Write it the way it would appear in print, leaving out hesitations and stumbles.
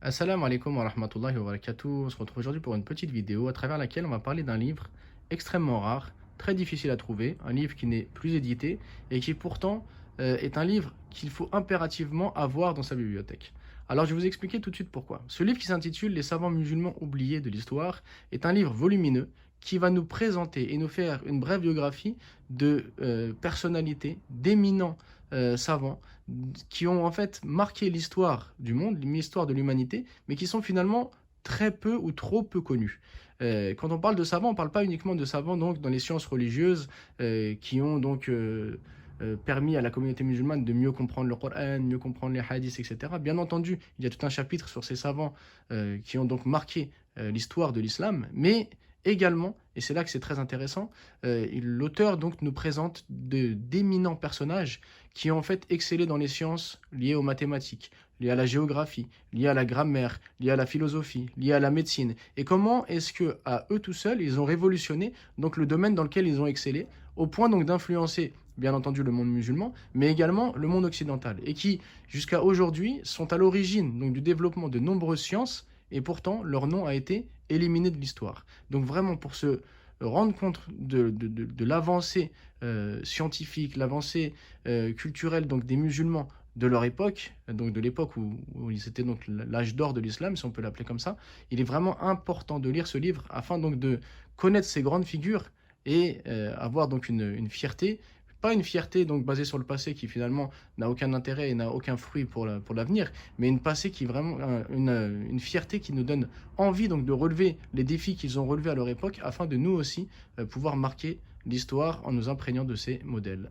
Assalamu alaikum wa rahmatullahi wa barakatuh. On se retrouve aujourd'hui pour une petite vidéo à travers laquelle on va parler d'un livre extrêmement rare, très difficile à trouver, un livre qui n'est plus édité et qui pourtant est un livre qu'il faut impérativement avoir dans sa bibliothèque. Alors je vais vous expliquer tout de suite pourquoi. Ce livre qui s'intitule Les savants musulmans oubliés de l'histoire est un livre volumineux qui va nous présenter et nous faire une brève biographie de personnalités, d'éminents savants qui ont en fait marqué l'histoire du monde, l'histoire de l'humanité, mais qui sont finalement très peu ou trop peu connus. Quand on parle de savants, on ne parle pas uniquement de savants donc, dans les sciences religieuses qui ont donc permis à la communauté musulmane de mieux comprendre le Coran, mieux comprendre les hadiths, etc. Bien entendu, il y a tout un chapitre sur ces savants qui ont donc marqué l'histoire de l'islam, mais également, et c'est là que c'est très intéressant, l'auteur donc nous présente d'éminents personnages qui ont en fait excellé dans les sciences liées aux mathématiques, liées à la géographie, liées à la grammaire, liées à la philosophie, liées à la médecine. Et comment est-ce que à eux tout seuls, ils ont révolutionné donc le domaine dans lequel ils ont excellé, au point donc d'influencer bien entendu le monde musulman, mais également le monde occidental, et qui jusqu'à aujourd'hui sont à l'origine donc du développement de nombreuses sciences, et pourtant leur nom a été éliminé de l'histoire. Donc vraiment pour se rendre compte de l'avancée scientifique, l'avancée culturelle donc des musulmans de leur époque, donc de l'époque où c'était donc l'âge d'or de l'islam, si on peut l'appeler comme ça, il est vraiment important de lire ce livre afin donc de connaître ces grandes figures et avoir donc une fierté, pas une fierté donc basée sur le passé qui finalement n'a aucun intérêt et n'a aucun fruit pour l'avenir, mais une passé qui vraiment une fierté qui nous donne envie donc de relever les défis qu'ils ont relevés à leur époque afin de nous aussi pouvoir marquer l'histoire en nous imprégnant de ces modèles.